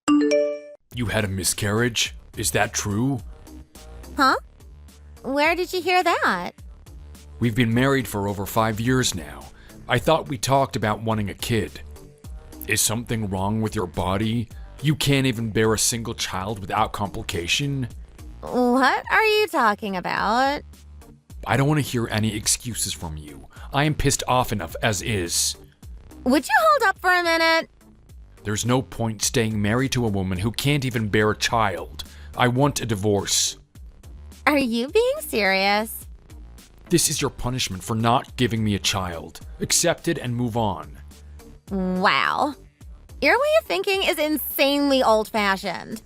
You had a miscarriage? Is that true? Huh? Where did you hear that? We've been married for over 5 years now. I thought we talked about wanting a kid. Is something wrong with your body? You can't even bear a single child without complication? What are you talking about? I don't want to hear any excuses from you. I am pissed off enough as is. Would you hold up for a minute? There's no point staying married to a woman who can't even bear a child. I want a divorce. Are you being serious? This is your punishment for not giving me a child. Accept it and move on. Wow. Your way of thinking is insanely old-fashioned.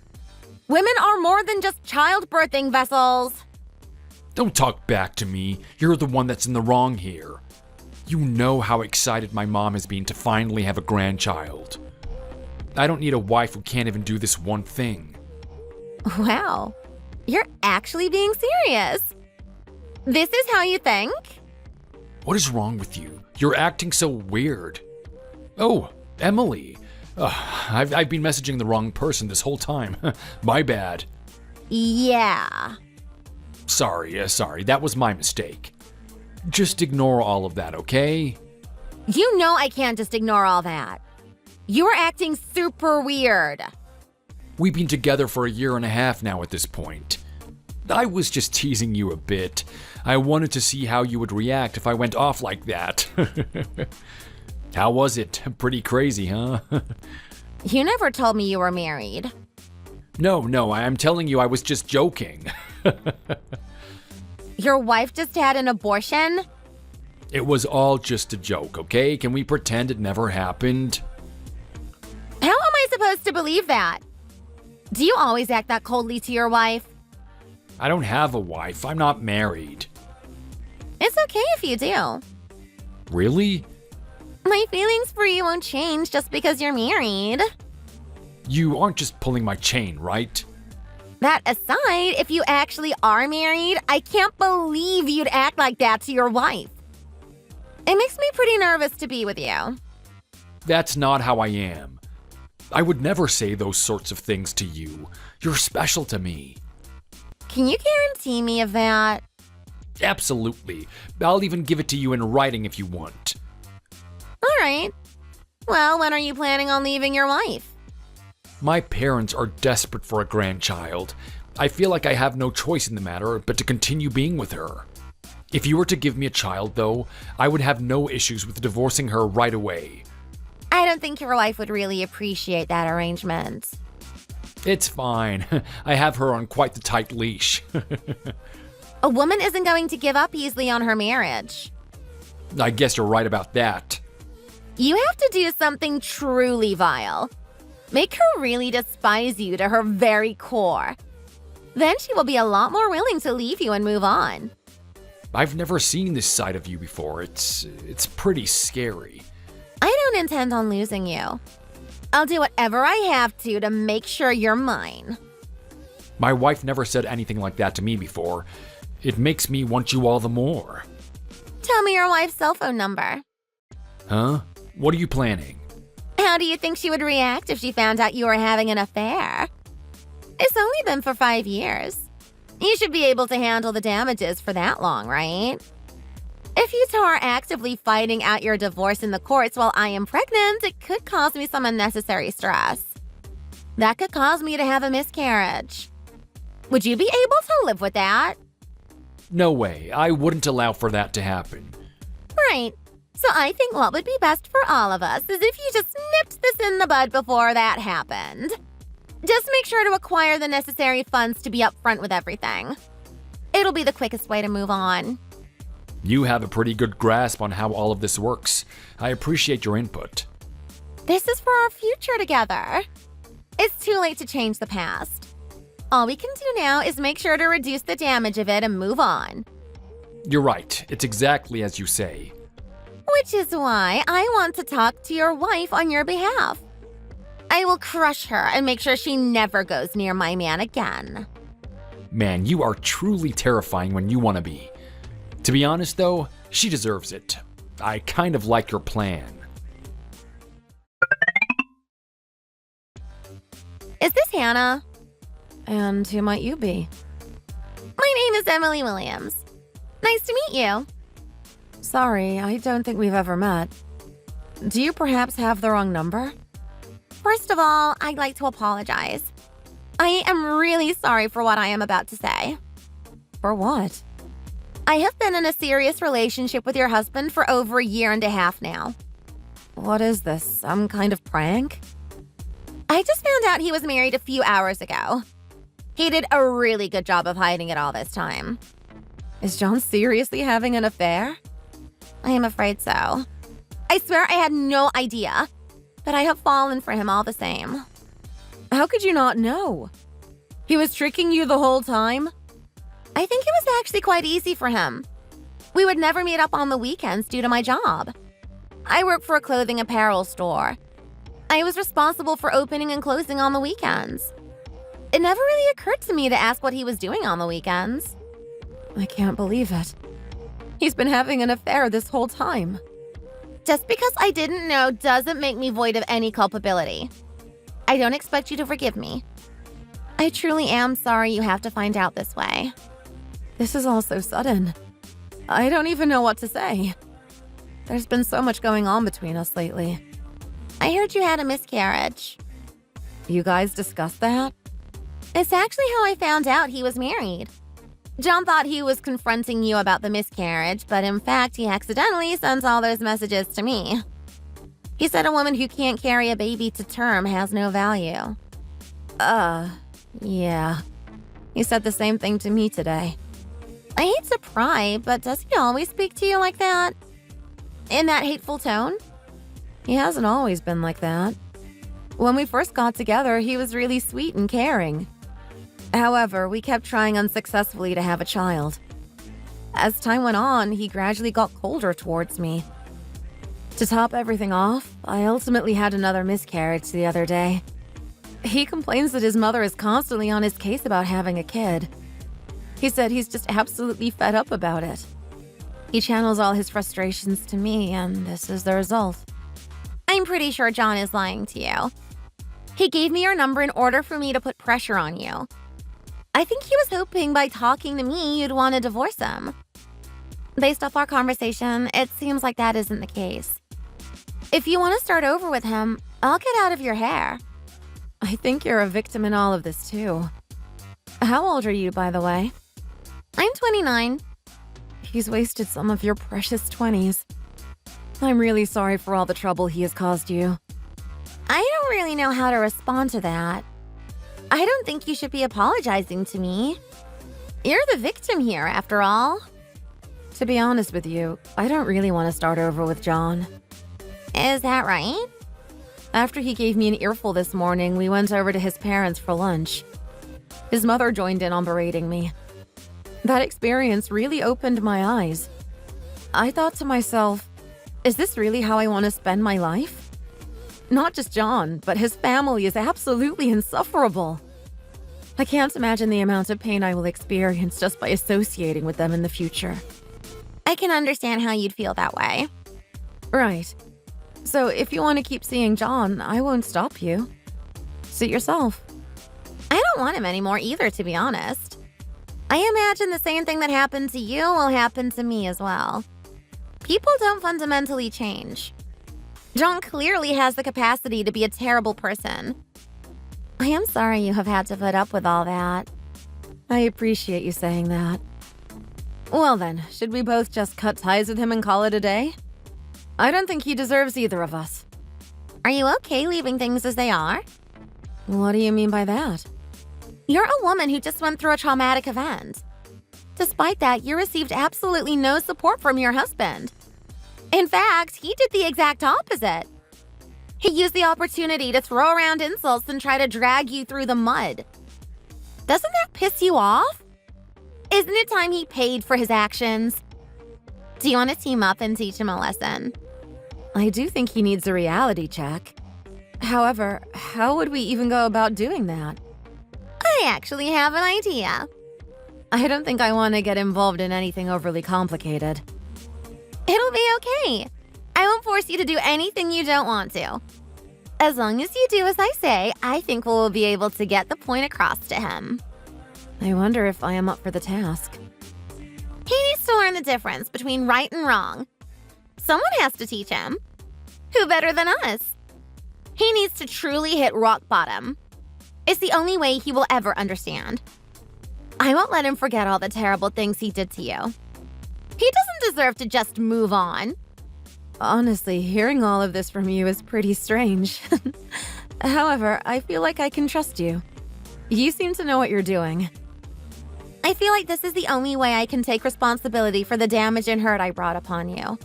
Women are more than just childbirthing vessels. Don't talk back to me. You're the one that's in the wrong here. You know how excited my mom has been to finally have a grandchild. I don't need a wife who can't even do this one thing. Wow. You're actually being serious. This is how you think? What is wrong with you? You're acting so weird. Oh, Emily. I've been messaging the wrong person this whole time. My bad. Yeah. Sorry. That was my mistake. Just ignore all of that, okay? You know I can't just ignore all that. You're acting super weird. We've been together for 1.5 years now at this point. I was just teasing you a bit. I wanted to see how you would react if I went off like that. How was it? Pretty crazy, huh? You never told me you were married. No, I'm telling you I was just joking. Your wife just had an abortion? It was all just a joke, okay? Can we pretend it never happened? How am I supposed to believe that? Do you always act that coldly to your wife? I don't have a wife. I'm not married. It's okay if you do. Really? My feelings for you won't change just because you're married. You aren't just pulling my chain, right? That aside, if you actually are married, I can't believe you'd act like that to your wife. It makes me pretty nervous to be with you. That's not how I am. I would never say those sorts of things to you. You're special to me. Can you guarantee me of that? Absolutely. I'll even give it to you in writing if you want. All right. Well, when are you planning on leaving your wife? My parents are desperate for a grandchild. I feel like I have no choice in the matter but to continue being with her. If you were to give me a child, though, I would have no issues with divorcing her right away. I don't think your wife would really appreciate that arrangement. It's fine. I have her on quite the tight leash. A woman isn't going to give up easily on her marriage. I guess you're right about that. You have to do something truly vile. Make her really despise you to her very core. Then she will be a lot more willing to leave you and move on. I've never seen this side of you before. It's pretty scary. I don't intend on losing you. I'll do whatever I have to make sure you're mine. My wife never said anything like that to me before. It makes me want you all the more. Tell me your wife's cell phone number. Huh? What are you planning? How do you think she would react if she found out you were having an affair? It's only been for 5 years. You should be able to handle the damages for that long, right? If you two are actively fighting out your divorce in the courts while I am pregnant, it could cause me some unnecessary stress. That could cause me to have a miscarriage. Would you be able to live with that? No way. I wouldn't allow for that to happen. Right. So I think what would be best for all of us is if you just nipped this in the bud before that happened. Just make sure to acquire the necessary funds to be upfront with everything. It'll be the quickest way to move on. You have a pretty good grasp on how all of this works. I appreciate your input. This is for our future together. It's too late to change the past. All we can do now is make sure to reduce the damage of it and move on. You're right. It's exactly as you say. Which is why I want to talk to your wife on your behalf. I will crush her and make sure she never goes near my man again. Man, you are truly terrifying when you want to be. To be honest, though, she deserves it. I kind of like your plan. Is this Hannah? And who might you be? My name is Emily Williams. Nice to meet you. Sorry, I don't think we've ever met. Do you perhaps have the wrong number? First of all, I'd like to apologize. I am really sorry for what I am about to say. For what? I have been in a serious relationship with your husband for over a year and a half now. What is this, some kind of prank? I just found out he was married a few hours ago. He did a really good job of hiding it all this time. Is John seriously having an affair? I am afraid so. I swear I had no idea, but I have fallen for him all the same. How could you not know? He was tricking you the whole time? I think it was actually quite easy for him. We would never meet up on the weekends due to my job. I work for a clothing apparel store. I was responsible for opening and closing on the weekends. It never really occurred to me to ask what he was doing on the weekends. I can't believe it. He's been having an affair this whole time. Just because I didn't know doesn't make me void of any culpability. I don't expect you to forgive me. I truly am sorry you have to find out this way. This is all so sudden. I don't even know what to say. There's been so much going on between us lately. I heard you had a miscarriage. You guys discussed that? It's actually how I found out he was married. John thought he was confronting you about the miscarriage, but in fact, he accidentally sent all those messages to me. He said a woman who can't carry a baby to term has no value. Yeah. He said the same thing to me today. I hate to pry, but does he always speak to you like that? In that hateful tone? He hasn't always been like that. When we first got together, he was really sweet and caring. However, we kept trying unsuccessfully to have a child. As time went on, he gradually got colder towards me. To top everything off, I ultimately had another miscarriage the other day. He complains that his mother is constantly on his case about having a kid. He said he's just absolutely fed up about it. He channels all his frustrations to me, and this is the result. I'm pretty sure John is lying to you. He gave me your number in order for me to put pressure on you. I think he was hoping by talking to me you'd want to divorce him. Based off our conversation, it seems like that isn't the case. If you want to start over with him, I'll get out of your hair. I think you're a victim in all of this, too. How old are you, by the way? I'm 29. He's wasted some of your precious 20s. I'm really sorry for all the trouble he has caused you. I don't really know how to respond to that. I don't think you should be apologizing to me. You're the victim here, after all. To be honest with you, I don't really want to start over with John. Is that right? After he gave me an earful this morning, we went over to his parents for lunch. His mother joined in on berating me. That experience really opened my eyes. I thought to myself, is this really how I want to spend my life? Not just John, but his family is absolutely insufferable. I can't imagine the amount of pain I will experience just by associating with them in the future. I can understand how you'd feel that way. Right. So if you want to keep seeing John, I won't stop you. Suit yourself. I don't want him anymore either, to be honest. I imagine the same thing that happened to you will happen to me as well. People don't fundamentally change. John clearly has the capacity to be a terrible person. I am sorry you have had to put up with all that. I appreciate you saying that. Well then, should we both just cut ties with him and call it a day? I don't think he deserves either of us. Are you okay leaving things as they are? What do you mean by that? You're a woman who just went through a traumatic event. Despite that, you received absolutely no support from your husband. In fact, he did the exact opposite. He used the opportunity to throw around insults and try to drag you through the mud. Doesn't that piss you off? Isn't it time he paid for his actions? Do you want to team up and teach him a lesson? I do think he needs a reality check. However, how would we even go about doing that? I actually have an idea. I don't think I want to get involved in anything overly complicated. It'll be okay. I won't force you to do anything you don't want to. As long as you do as I say, I think we'll be able to get the point across to him. I wonder if I am up for the task. He needs to learn the difference between right and wrong. Someone has to teach him. Who better than us? He needs to truly hit rock bottom. It's the only way he will ever understand. I won't let him forget all the terrible things he did to you. He doesn't deserve to just move on. Honestly, hearing all of this from you is pretty strange. However, I feel like I can trust you. You seem to know what you're doing. I feel like this is the only way I can take responsibility for the damage and hurt I brought upon you.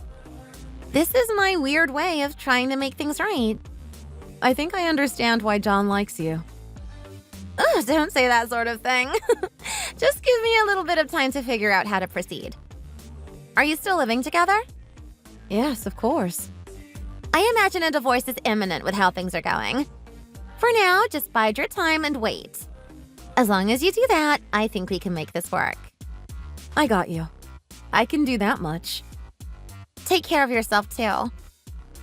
This is my weird way of trying to make things right. I think I understand why John likes you. Ugh, don't say that sort of thing. Just give me a little bit of time to figure out how to proceed. Are you still living together? Yes, of course. I imagine a divorce is imminent with how things are going. For now, just bide your time and wait. As long as you do that, I think we can make this work. I got you. I can do that much. Take care of yourself, too.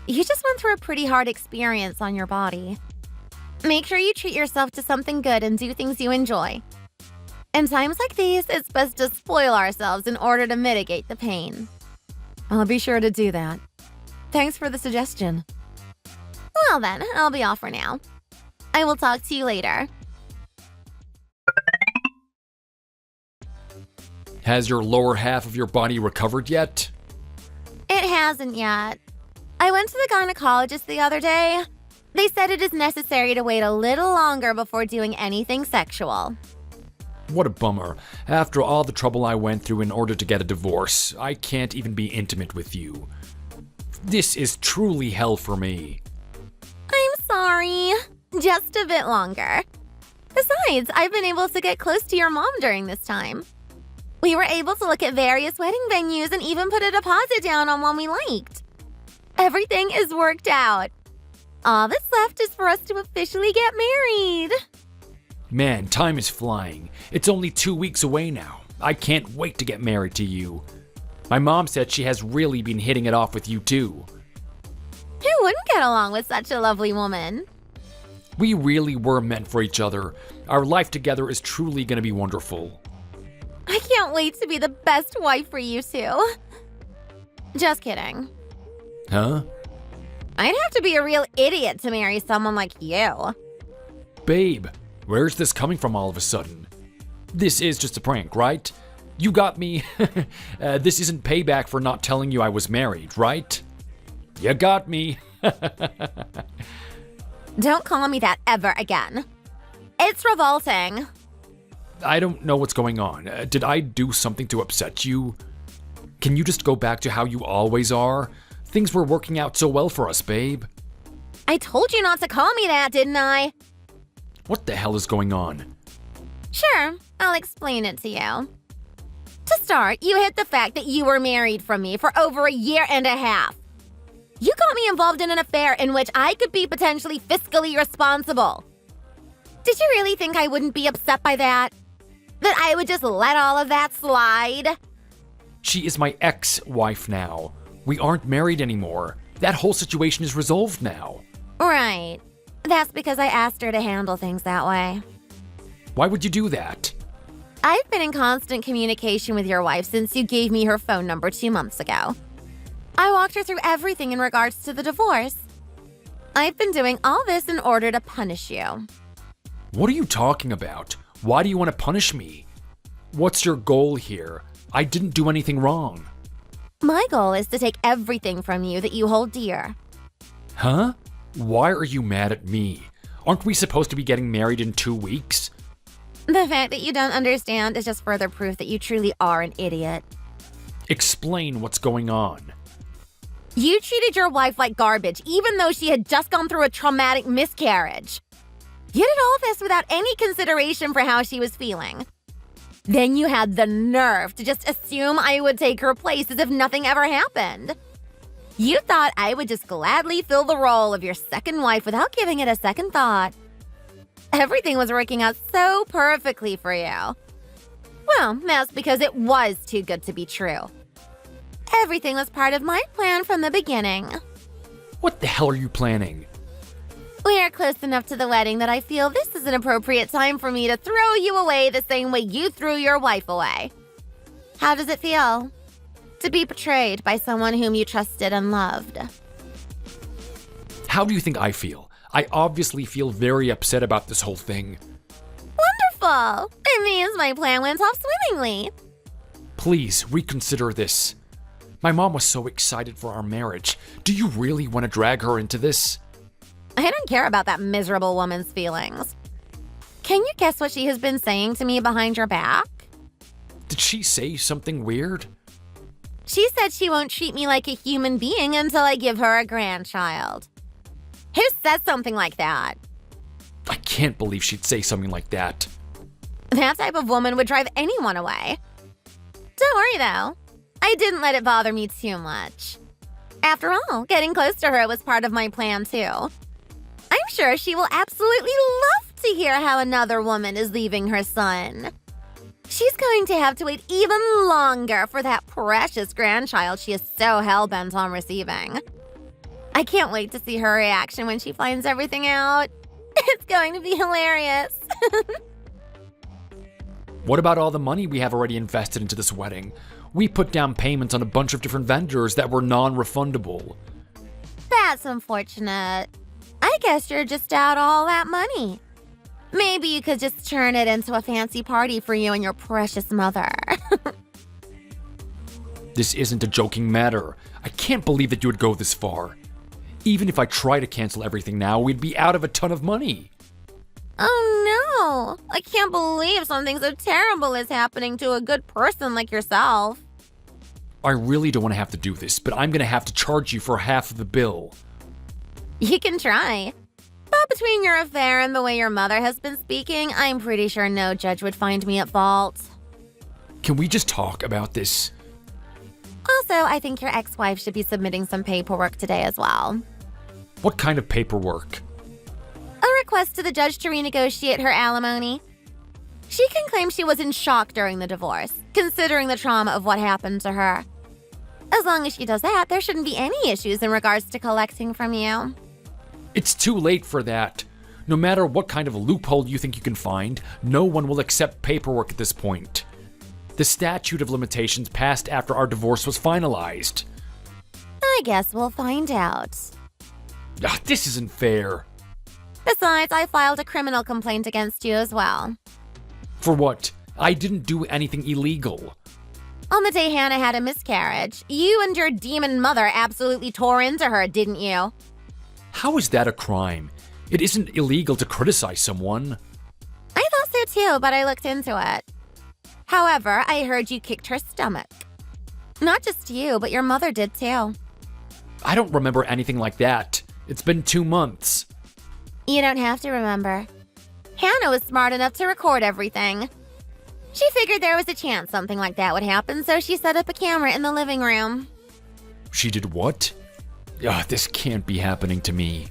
You just went through a pretty hard experience on your body. Make sure you treat yourself to something good and do things you enjoy. In times like these, it's best to spoil ourselves in order to mitigate the pain. I'll be sure to do that. Thanks for the suggestion. Well then, I'll be off for now. I will talk to you later. Has your lower half of your body recovered yet? It hasn't yet. I went to the gynecologist the other day. They said it is necessary to wait a little longer before doing anything sexual. What a bummer. After all the trouble I went through in order to get a divorce, I can't even be intimate with you. This is truly hell for me. I'm sorry. Just a bit longer. Besides, I've been able to get close to your mom during this time. We were able to look at various wedding venues and even put a deposit down on one we liked. Everything is worked out. All that's left is for us to officially get married. Man, time is flying. It's only 2 weeks away now. I can't wait to get married to you. My mom said she has really been hitting it off with you too. Who wouldn't get along with such a lovely woman? We really were meant for each other. Our life together is truly going to be wonderful. I can't wait to be the best wife for you two. Just kidding. Huh? I'd have to be a real idiot to marry someone like you. Babe, where's this coming from all of a sudden? This is just a prank, right? You got me. This isn't payback for not telling you I was married, right? You got me. Don't call me that ever again. It's revolting. I don't know what's going on. Did I do something to upset you? Can you just go back to how you always are? Things were working out so well for us, babe. I told you not to call me that, didn't I? What the hell is going on? Sure, I'll explain it to you. To start, you hid the fact that you were married from me for over 1.5 years. You got me involved in an affair in which I could be potentially fiscally responsible. Did you really think I wouldn't be upset by that? That I would just let all of that slide? She is my ex-wife now. We aren't married anymore. That whole situation is resolved now. Right. That's because I asked her to handle things that way. Why would you do that? I've been in constant communication with your wife since you gave me her phone number 2 months ago. I walked her through everything in regards to the divorce. I've been doing all this in order to punish you. What are you talking about? Why do you want to punish me? What's your goal here? I didn't do anything wrong. My goal is to take everything from you that you hold dear. Huh? Why are you mad at me? Aren't we supposed to be getting married in 2 weeks? The fact that you don't understand is just further proof that you truly are an idiot. Explain what's going on. You treated your wife like garbage, even though she had just gone through a traumatic miscarriage. You did all this without any consideration for how she was feeling. Then you had the nerve to just assume I would take her place as if nothing ever happened. You thought I would just gladly fill the role of your second wife without giving it a second thought. Everything was working out so perfectly for you. Well, that's because it was too good to be true. Everything was part of my plan from the beginning. What the hell are you planning? We are close enough to the wedding that I feel this is an appropriate time for me to throw you away the same way you threw your wife away. How does it feel to be betrayed by someone whom you trusted and loved? How do you think I feel? I obviously feel very upset about this whole thing. Wonderful! It means my plan went off swimmingly. Please reconsider this. My mom was so excited for our marriage. Do you really want to drag her into this? I don't care about that miserable woman's feelings. Can you guess what she has been saying to me behind your back? Did she say something weird? She said she won't treat me like a human being until I give her a grandchild. Who says something like that? I can't believe she'd say something like that. That type of woman would drive anyone away. Don't worry, though. I didn't let it bother me too much. After all, getting close to her was part of my plan, too. I'm sure she will absolutely love to hear how another woman is leaving her son. She's going to have to wait even longer for that precious grandchild she is so hell-bent on receiving. I can't wait to see her reaction when she finds everything out. It's going to be hilarious. What about all the money we have already invested into this wedding? We put down payments on a bunch of different vendors that were non-refundable. That's unfortunate. I guess you're just out all that money. Maybe you could just turn it into a fancy party for you and your precious mother. This isn't a joking matter. I can't believe that you would go this far. Even if I try to cancel everything now, we'd be out of a ton of money. Oh no! I can't believe something so terrible is happening to a good person like yourself. I really don't want to have to do this, but I'm going to have to charge you for half of the bill. You can try. But between your affair and the way your mother has been speaking, I'm pretty sure no judge would find me at fault. Can we just talk about this? Also, I think your ex-wife should be submitting some paperwork today as well. What kind of paperwork? A request to the judge to renegotiate her alimony. She can claim she was in shock during the divorce, considering the trauma of what happened to her. As long as she does that, there shouldn't be any issues in regards to collecting from you. It's too late for that. No matter what kind of loophole you think you can find, no one will accept paperwork at this point. The statute of limitations passed after our divorce was finalized. I guess we'll find out. This isn't fair. Besides, I filed a criminal complaint against you as well. For what? I didn't do anything illegal. On the day Hannah had a miscarriage, you and your demon mother absolutely tore into her, didn't you? How is that a crime? It isn't illegal to criticize someone. I thought so too, but I looked into it. However, I heard you kicked her stomach. Not just you, but your mother did too. I don't remember anything like that. It's been 2 months. You don't have to remember. Hannah was smart enough to record everything. She figured there was a chance something like that would happen, so she set up a camera in the living room. She did what? This can't be happening to me.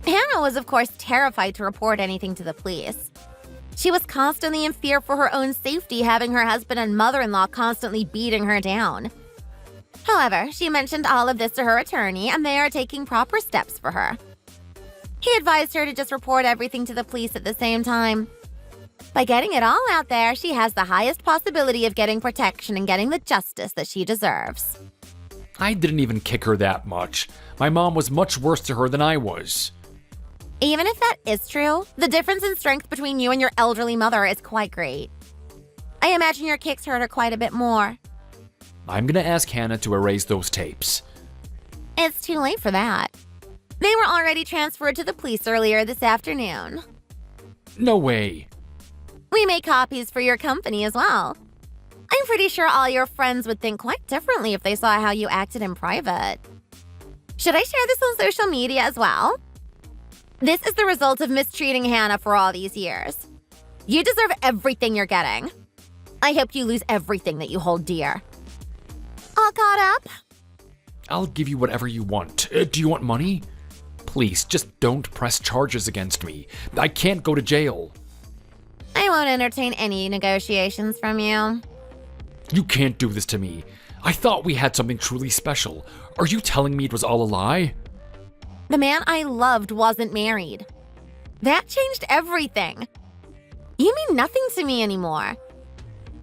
Hannah was, of course, terrified to report anything to the police. She was constantly in fear for her own safety, having her husband and mother-in-law constantly beating her down. However, she mentioned all of this to her attorney, and they are taking proper steps for her. He advised her to just report everything to the police at the same time. By getting it all out there, she has the highest possibility of getting protection and getting the justice that she deserves. I didn't even kick her that much. My mom was much worse to her than I was. Even if that is true, the difference in strength between you and your elderly mother is quite great. I imagine your kicks hurt her quite a bit more. I'm gonna ask Hannah to erase those tapes. It's too late for that. They were already transferred to the police earlier this afternoon. No way. We made copies for your company as well. I'm pretty sure all your friends would think quite differently if they saw how you acted in private. Should I share this on social media as well? This is the result of mistreating Hannah for all these years. You deserve everything you're getting. I hope you lose everything that you hold dear. All caught up? I'll give you whatever you want. Do you want money? Please, just don't press charges against me. I can't go to jail. I won't entertain any negotiations from you. You can't do this to me. I thought we had something truly special. Are you telling me it was all a lie? The man I loved wasn't married. That changed everything. You mean nothing to me anymore.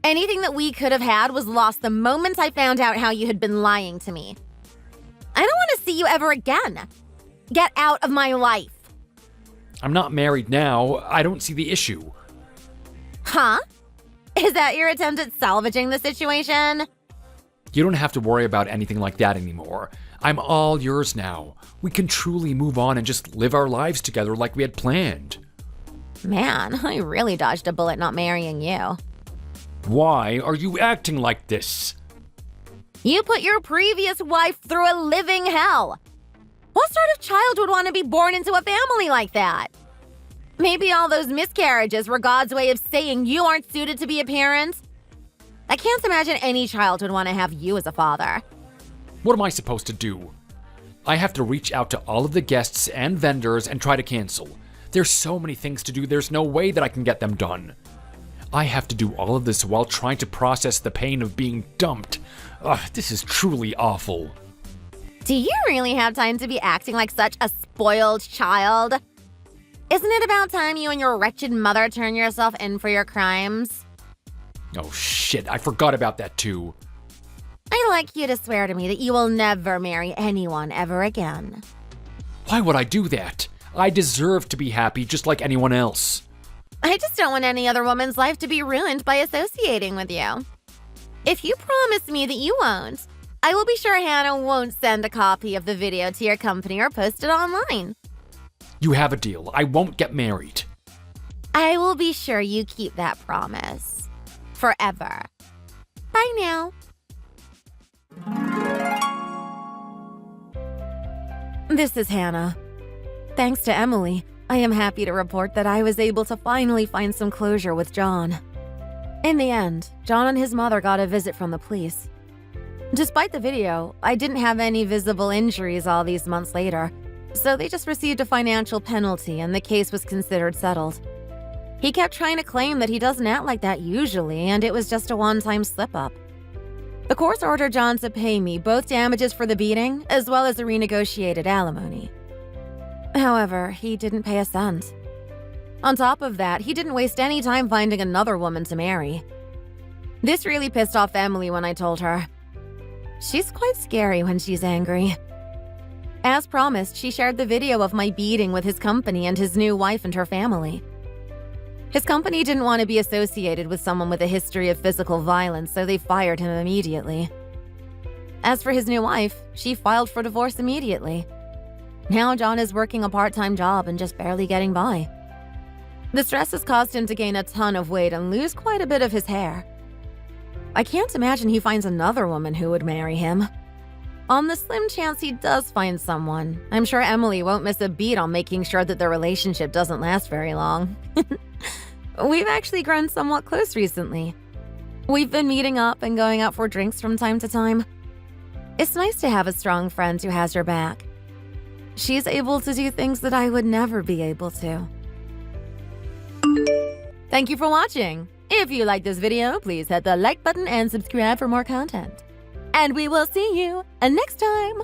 Anything that we could have had was lost the moment I found out how you had been lying to me. I don't want to see you ever again. Get out of my life. I'm not married now. I don't see the issue. Huh? Is that your attempt at salvaging the situation? You don't have to worry about anything like that anymore. I'm all yours now. We can truly move on and just live our lives together like we had planned. Man, I really dodged a bullet not marrying you. Why are you acting like this? You put your previous wife through a living hell. What sort of child would want to be born into a family like that? Maybe all those miscarriages were God's way of saying you aren't suited to be a parent? I can't imagine any child would want to have you as a father. What am I supposed to do? I have to reach out to all of the guests and vendors and try to cancel. There's so many things to do, there's no way that I can get them done. I have to do all of this while trying to process the pain of being dumped. Ugh, this is truly awful. Do you really have time to be acting like such a spoiled child? Isn't it about time you and your wretched mother turn yourself in for your crimes? Oh shit, I forgot about that too. I'd like you to swear to me that you will never marry anyone ever again. Why would I do that? I deserve to be happy just like anyone else. I just don't want any other woman's life to be ruined by associating with you. If you promise me that you won't, I will be sure Hannah won't send a copy of the video to your company or post it online. You have a deal. I won't get married. I will be sure you keep that promise. Forever. Bye now. This is Hannah. Thanks to Emily, I am happy to report that I was able to finally find some closure with John. In the end, John and his mother got a visit from the police. Despite the video, I didn't have any visible injuries all these months later, so they just received a financial penalty and the case was considered settled. He kept trying to claim that he doesn't act like that usually and it was just a one-time slip-up. The court ordered John to pay me both damages for the beating as well as a renegotiated alimony. However, he didn't pay a cent. On top of that, he didn't waste any time finding another woman to marry. This really pissed off Emily when I told her. She's quite scary when she's angry. As promised, she shared the video of my beating with his company and his new wife and her family. His company didn't want to be associated with someone with a history of physical violence, so they fired him immediately. As for his new wife, she filed for divorce immediately. Now John is working a part-time job and just barely getting by. The stress has caused him to gain a ton of weight and lose quite a bit of his hair. I can't imagine he finds another woman who would marry him. On the slim chance he does find someone, I'm sure Emily won't miss a beat on making sure that their relationship doesn't last very long. We've actually grown somewhat close recently. We've been meeting up and going out for drinks from time to time. It's nice to have a strong friend who has your back. She's able to do things that I would never be able to. Thank you for watching. If you like this video, please hit the like button and subscribe for more content. And we will see you next time.